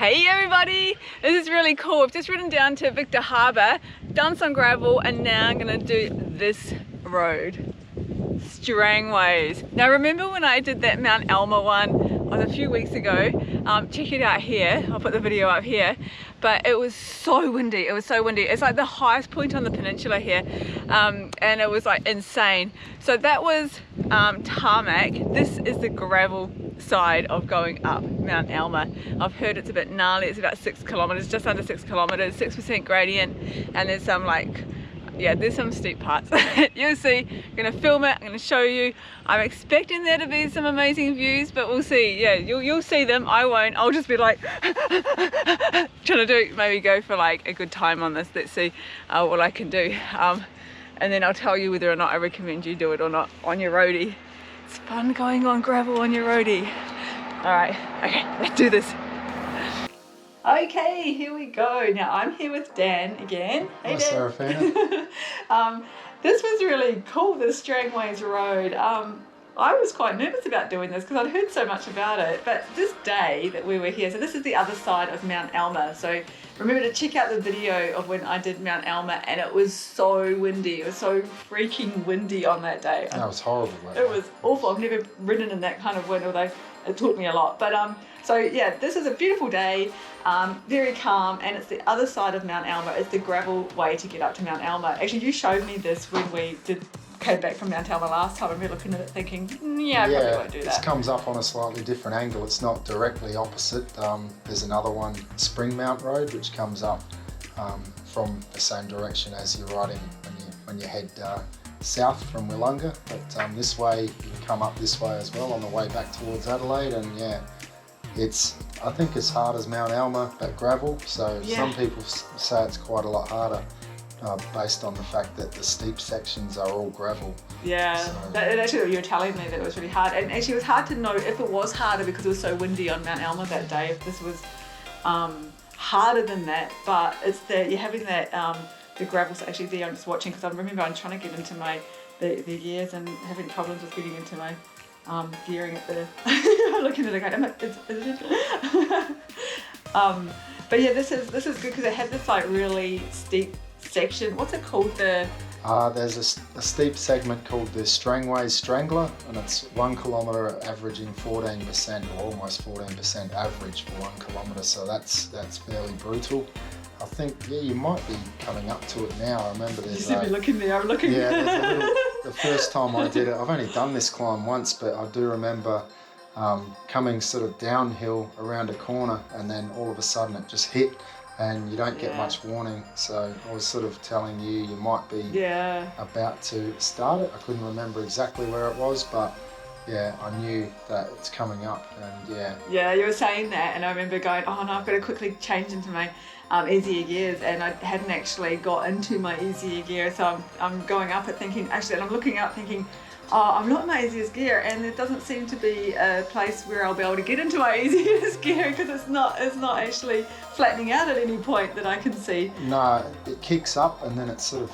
Hey everybody, this is really cool. I've just ridden down to Victor Harbour, done some gravel, and now I'm gonna do this road, Strangways. Now remember when I did that Mt Alma one a few weeks ago? Check it out here, I'll put the video up here, but it was so windy, It's like the highest point on the peninsula here, and it was like insane. So that was tarmac. This is the gravel side of going up Mt Alma. I've heard it's a bit gnarly. It's about 6 kilometers, just under 6 kilometers, 6% gradient, and there's some there's some steep parts. You'll see. I'm gonna film it, I'm gonna show you. I'm expecting there to be some amazing views, but we'll see. Yeah, you'll see them, I won't. I'll just be like trying to maybe go for like a good time on this. Let's see what I can do, and then I'll tell you whether or not I recommend you do it or not on your roadie. It's fun going on gravel on your roadie. All right, okay, let's do this. Okay, here we go. Now I'm here with Dan again. Hey, Hi, Dan. Serafina. This was really cool, this Strangways Road. I was quite nervous about doing this because I'd heard so much about it, but this day that we were here, so this is the other side of Mt Alma, so remember to check out the video of when I did Mt Alma, and it was so windy. It was so freaking windy on that day. That was horrible. It was awful. I've never ridden in that kind of wind, although it taught me a lot. But so yeah, this is a beautiful day, very calm, and it's the other side of Mt Alma. It's the gravel way to get up to Mt Alma. Actually, you showed me this when we came back from Mt Alma last time, and we were looking at it thinking, yeah, I probably won't do that. This comes up on a slightly different angle. It's not directly opposite. There's another one, Springmount Road, which comes up from the same direction as you're riding when you head south from Willunga. But this way, you can come up this way as well on the way back towards Adelaide, and yeah, I think it's hard as Mt Alma, but gravel, so some people say it's quite a lot harder. Based on the fact that the steep sections are all gravel. Yeah, so actually you were telling me that it was really hard, and actually it was hard to know if it was harder because it was so windy on Mt Alma that day, if this was harder than that, but it's that you're having that, the gravel's actually there. I'm just watching because I remember I'm trying to get into the gears and having problems with getting into my gearing at the, I'm looking at it going, is it? But yeah, this is good because it had this like really steep section. What's it called? There's a steep segment called the Strangways Strangler, and it's 1 kilometre averaging 14%, or almost 14% average for 1 kilometre, so that's fairly brutal. I think, yeah, you might be coming up to it now. I remember there's you looking there, I'm looking. Yeah, there's a little, the first time I did it, I've only done this climb once, but I do remember coming sort of downhill around a corner, and then all of a sudden it just hit, and you don't get much warning. So I was sort of telling you might be about to start it. I couldn't remember exactly where it was, but yeah, I knew that it's coming up, and yeah, you were saying that, and I remember going, oh no, I've got to quickly change into my easier gears, and I hadn't actually got into my easier gear, so I'm going up it thinking, actually, and I'm looking up thinking, oh, I'm not in my easiest gear, and there doesn't seem to be a place where I'll be able to get into my easiest gear because it's not actually flattening out at any point that I can see. No, it kicks up and then it sort of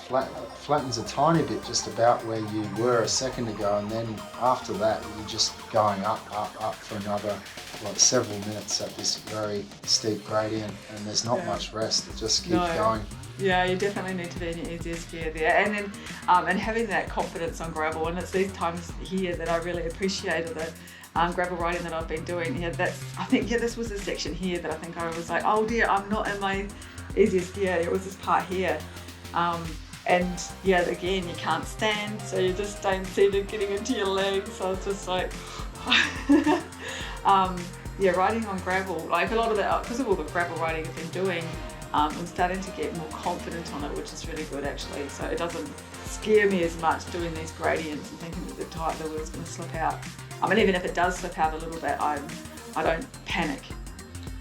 flattens a tiny bit just about where you were a second ago, and then after that you're just going up for another like several minutes at this very steep gradient, and there's not much rest. It just keeps going. Yeah, you definitely need to be in your easiest gear there, and then and having that confidence on gravel, and it's these times here that I really appreciated the gravel riding that I've been doing. Yeah, this was the section here that I think I was like, oh dear, I'm not in my easiest gear. It was this part here, and yeah, again, you can't stand, so you just don't seem to getting into your legs. So it's just like, yeah, riding on gravel, like a lot of that, because of all the gravel riding I've been doing. I'm starting to get more confident on it, which is really good actually. So it doesn't scare me as much doing these gradients and thinking that the wheel's going to slip out. I mean, even if it does slip out a little bit, I don't panic.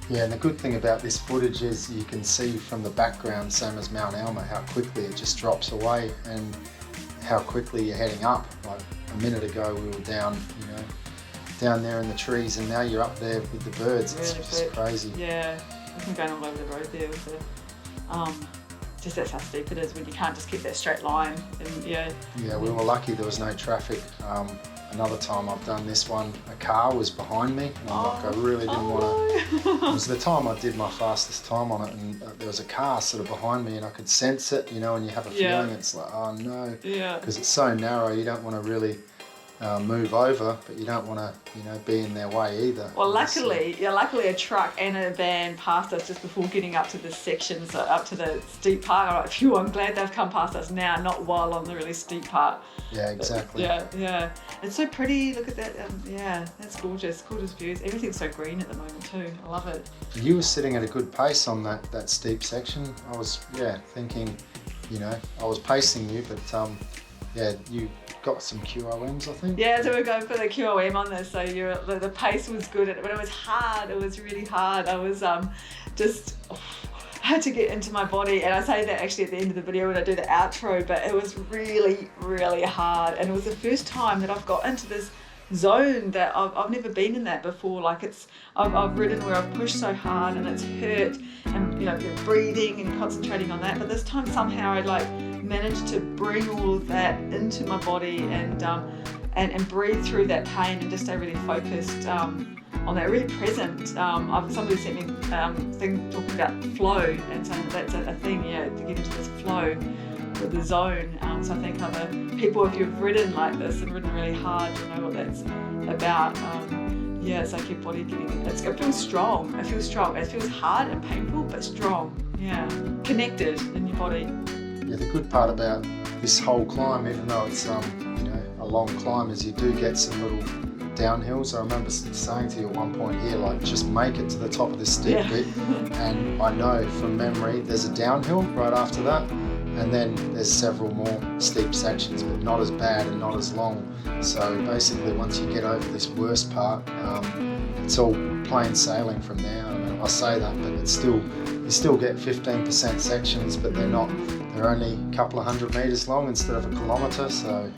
Yeah, and the good thing about this footage is you can see from the background, same as Mt Alma, how quickly it just drops away and how quickly you're heading up. Like a minute ago we were down there in the trees, and now you're up there with the birds. It's really just crazy. Yeah. I'm going all over the road there with the, just that's how steep it is when you can't just keep that straight line. And yeah, we were lucky there was no traffic Another time I've done this one, a car was behind me, and I really didn't want to. It was the time I did my fastest time on it, and there was a car sort of behind me, and I could sense it, you know, and you have a feeling it's like, oh no, because it's so narrow, you don't want to really move over, but you don't want to, you know, be in their way either. Well, luckily a truck and a van passed us just before getting up to this section, so up to the steep part. I'm like, phew, I'm glad they've come past us now, not while on the really steep part. Yeah, exactly. Yeah. It's so pretty. Look at that. Yeah, that's gorgeous. Gorgeous views. Everything's so green at the moment too. I love it. You were sitting at a good pace on that steep section. I was, thinking, you know, I was pacing you, but you got some QOMs, I think. Yeah, so we're going for the QOM on this. So the pace was good, but it was hard. It was really hard. I was had to get into my body, and I say that actually at the end of the video when I do the outro, but it was really, really hard, and it was the first time that I've got into this zone that I've never been in that before. Like I've ridden where I've pushed so hard and it's hurt, and you know, you're breathing and concentrating on that, but this time somehow I like managed to bring all of that into my body and breathe through that pain and just stay really focused on that, really present. Somebody sent me thing talking about flow, and saying that's a thing, to get into this flow with the zone. So I think other people, if you've ridden like this and ridden really hard, you know what that's about. It's like your body getting, it feels strong. It feels strong. It feels hard and painful, but strong. Yeah, connected in your body. Yeah, the good part about this whole climb, even though it's a long climb, is you do get some little downhills. I remember saying to you at one point here, like, just make it to the top of this steep bit, and I know from memory there's a downhill right after that, and then there's several more steep sections, but not as bad and not as long. So basically once you get over this worst part, it's all plain sailing from there. I mean, I say that, but it's still, you still get 15% sections, but they're only a couple of 100 meters long instead of a kilometer, so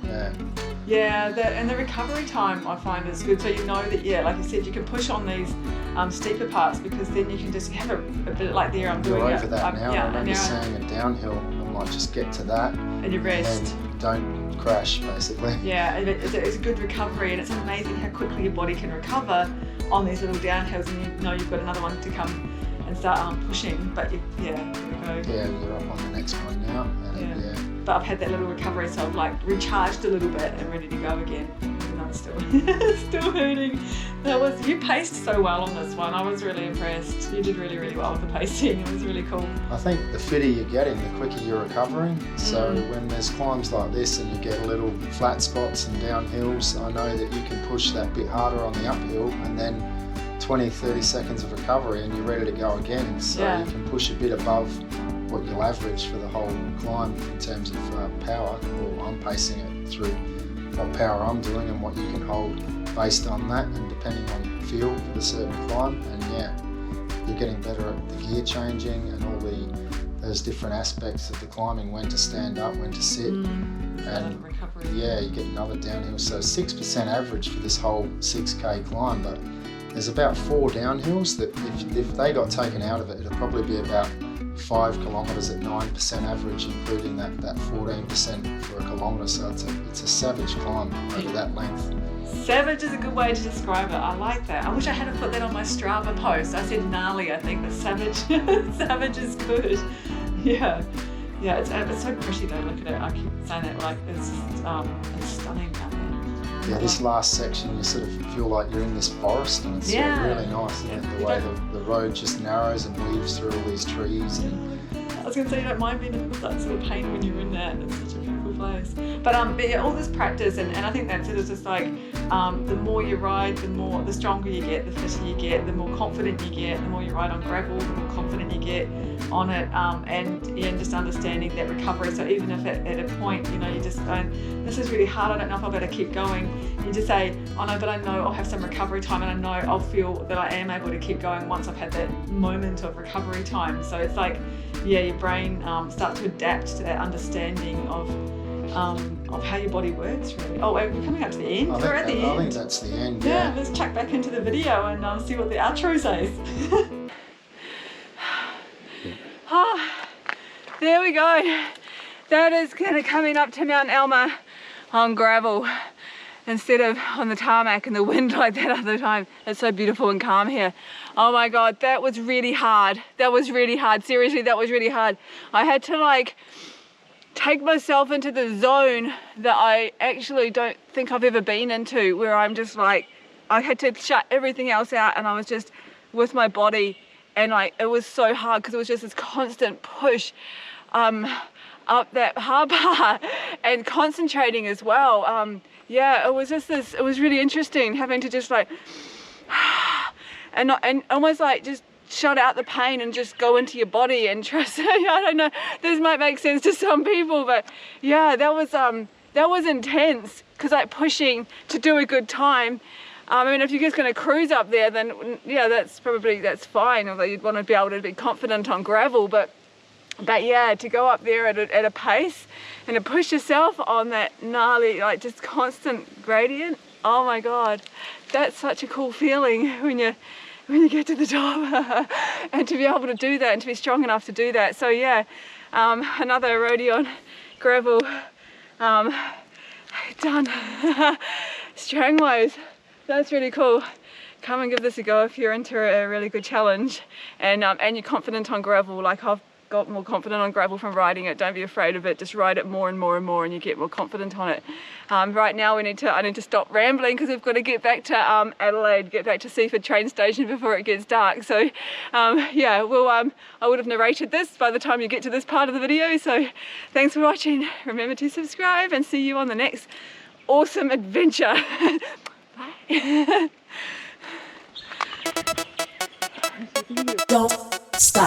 yeah, and the recovery time I find is good. So you know that, like you said, you can push on these steeper parts, because then you can just have a bit like there I'm doing. You're over that now. I remember saying a downhill, I'm like, just get to that and you rest. And don't crash, basically. Yeah, it's a good recovery, and it's amazing how quickly your body can recover on these little downhills, and you know you've got another one to come and start pushing. But there we go. Yeah, you're up on the next one now. And But I've had that little recovery, so I've like recharged a little bit and ready to go again. And I'm still hurting. You paced so well on this one. I was really impressed. You did really, really well with the pacing. It was really cool. I think the fitter you're getting, the quicker you're recovering. So when there's climbs like this and you get little flat spots and downhills, I know that you can push that bit harder on the uphill, and then 20-30 seconds of recovery and you're ready to go again. So you can push a bit above what you'll average for the whole climb in terms of power. Well, I'm pacing it through what power I'm doing and what you can hold based on that, and depending on feel for the certain climb. And you're getting better at the gear changing and all those different aspects of the climbing, when to stand up, when to sit, and recovery. You get another downhill. So 6% average for this whole 6K climb, but there's about 4 downhills that if they got taken out of it, it'll probably be about 5 kilometres at 9% average, including that 14% for a kilometre. So it's a savage climb over that length. Savage is a good way to describe it. I like that. I wish I had put that on my Strava post. I said gnarly, I think, but savage. Savage is good. Yeah, it's so pretty though. Look at it. I keep saying that, like it's stunning out there. Yeah, this last section, you sort of feel like you're in this forest, and it's really nice, isn't it? The way the road just narrows and weaves through all these trees. And I was going to say, you don't mind being in that sort of pain when you're in that. It's such a beautiful place. But all this practice, and I think that's it. It's just like the more you ride, the stronger you get, the fitter you get, the more confident you get. The more you ride on gravel, the more confident you get on it, and just understanding that recovery. So even if at a point, you just going, this is really hard, I don't know if I'll better keep going, you just say, oh no, but I know I'll have some recovery time, and I know I'll feel that I am able to keep going once I've had that moment of recovery time. So it's like, your brain starts to adapt to that understanding of how your body works, really. Oh, we're coming up to the end. We're at the end. I think that's the end. Yeah, let's chuck back into the video and see what the outro says. There we go. That is kind of coming up to Mt Alma on gravel. instead of on the tarmac and the wind like that other time. It's so beautiful and calm here. Oh my God, that was really hard. That was really hard. Seriously, that was really hard. I had to like take myself into the zone that I actually don't think I've ever been into, where I'm just like, I had to shut everything else out and I was just with my body, and like it was so hard because it was just this constant push up that harbour and concentrating as well. Yeah, it was just this, it was really interesting having to just like and almost like just shut out the pain and just go into your body and trust. I don't know, this might make sense to some people, but yeah, that was intense, because like pushing to do a good time. I mean, if you're just going to cruise up there, then yeah, that's fine, although you'd want to be able to be confident on gravel, but yeah, to go up there at a pace and to push yourself on that gnarly, like just constant gradient, oh my God, that's such a cool feeling when you get to the top. And to be able to do that and to be strong enough to do that. So yeah, another roadie on gravel done. Strangways, that's really cool. Come and give this a go if you're into a really good challenge and you're confident on gravel. Like I've got more confident on gravel from riding it. Don't be afraid of it, just ride it more and more and more and you get more confident on it. Right now I need to stop rambling because we've got to get back to Adelaide, get back to Seaford train station before it gets dark. So yeah, well I would have narrated this by the time you get to this part of the video. So thanks for watching. Remember to subscribe and see you on the next awesome adventure. Bye. Don't stop.